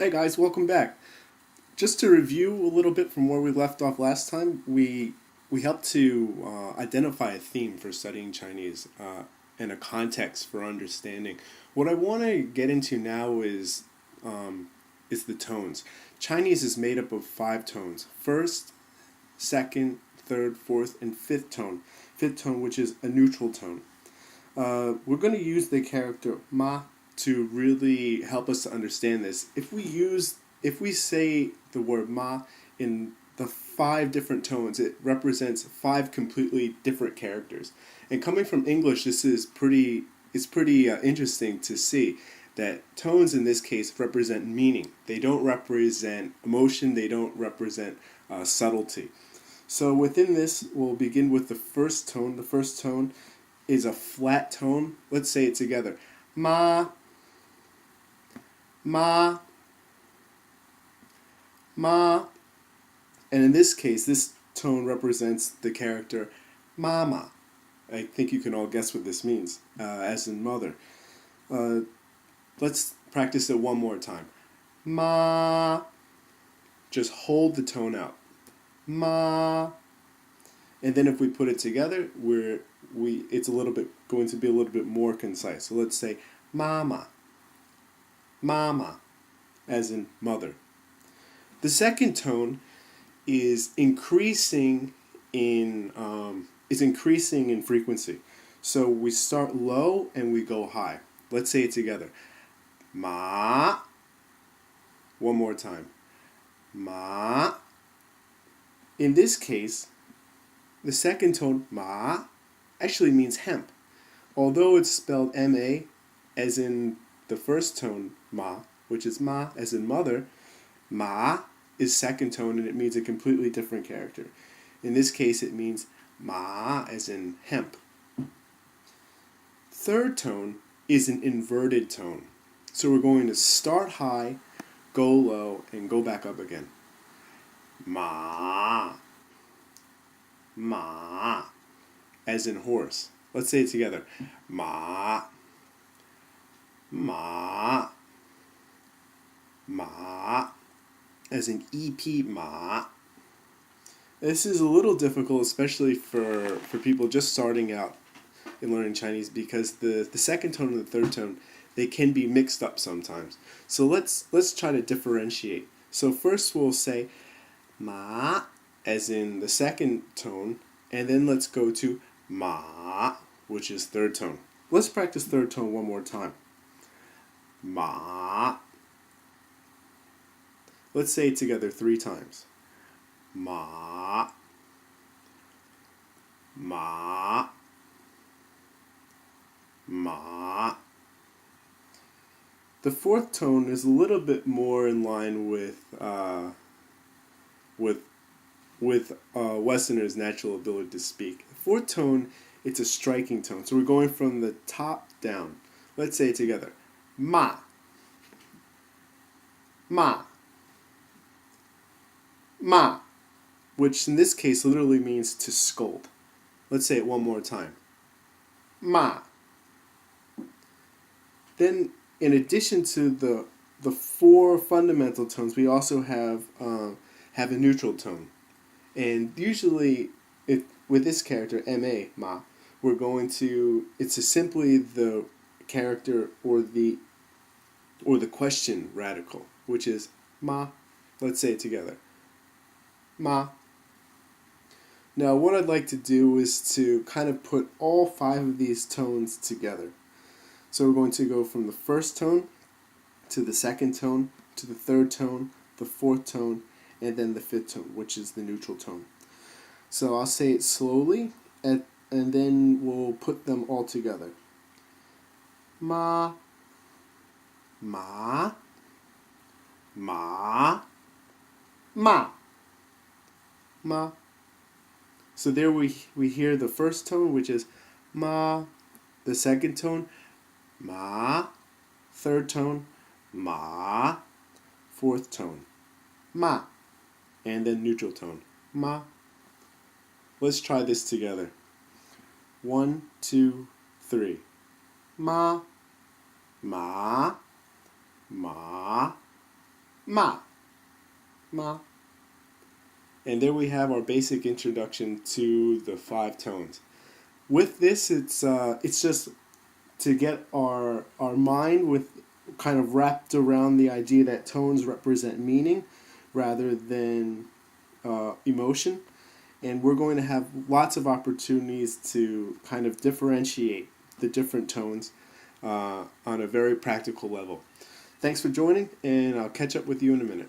Hey guys, welcome back. Just to review a little bit from where we left off last time, we helped to identify a theme for studying Chinese and a context for understanding. What I want to get into now is the tones. Chinese is made up of five tones: first, second, third, fourth, and fifth tone. Fifth tone, which is a neutral tone. We're going to use the character ma to really help us to understand this. If we say the word ma in the five different tones, it represents five completely different characters. And coming from English, this is pretty interesting to see that tones in this case represent meaning. They don't represent emotion. They don't represent subtlety. So within this, we'll begin with the first tone. The first tone is a flat tone. Let's say it together. Ma, ma, ma. And in this case, this tone represents the character mama. I think you can all guess what this means, as in mother. Let's practice it one more time. Ma. Just hold the tone out. Ma. And then if we put it together, it's going to be a little bit more concise. So let's say mama, mama, as in mother. The second tone is increasing in frequency. So we start low and we go high. Let's say it together. Ma. One more time. Ma. In this case, the second tone, ma, actually means hemp. Although it's spelled ma, as in the first tone, ma, which is ma, as in mother, ma is second tone and it means a completely different character. In this case, it means ma, as in hemp. Third tone is an inverted tone. So we're going to start high, go low, and go back up again. Ma. Ma, as in horse. Let's say it together. Ma, ma, ma, as in EP, ma. This is a little difficult, especially for people just starting out in learning Chinese, because the second tone and the third tone, they can be mixed up sometimes. So let's try to differentiate. So first we'll say ma, as in the second tone, and then let's go to ma, which is third tone. Let's practice third tone one more time. Ma. Let's say it together 3 times. Ma, ma, ma. The fourth tone is a little bit more in line with Westerners' natural ability to speak. The fourth tone, it's a striking tone. So we're going from the top down. Let's say it together. Ma. Ma. Ma. Which in this case literally means to scold. Let's say it one more time. Ma. Then, in addition to the 4 fundamental tones, we also have a neutral tone. And usually, with this character, ma, ma, we're going to, it's simply the character or the question radical, which is ma. Let's say it together. Ma. Now, what I'd like to do is to kind of put all 5 of these tones together. So we're going to go from the first tone to the second tone to the third tone, the fourth tone, and then the fifth tone, which is the neutral tone. So I'll say it slowly, and then we'll put them all together. Ma, ma, ma, ma, ma. So there we hear the first tone, which is ma, the second tone, ma, third tone, ma, fourth tone, ma, and then neutral tone, ma. Let's try this together. 1, 2, 3. Ma, ma, ma, Ma, ma. And there we have our basic introduction to the five tones. With this, it's just to get our mind with kind of wrapped around the idea that tones represent meaning rather than emotion. And we're going to have lots of opportunities to kind of differentiate the different tones on a very practical level. Thanks for joining, and I'll catch up with you in a minute.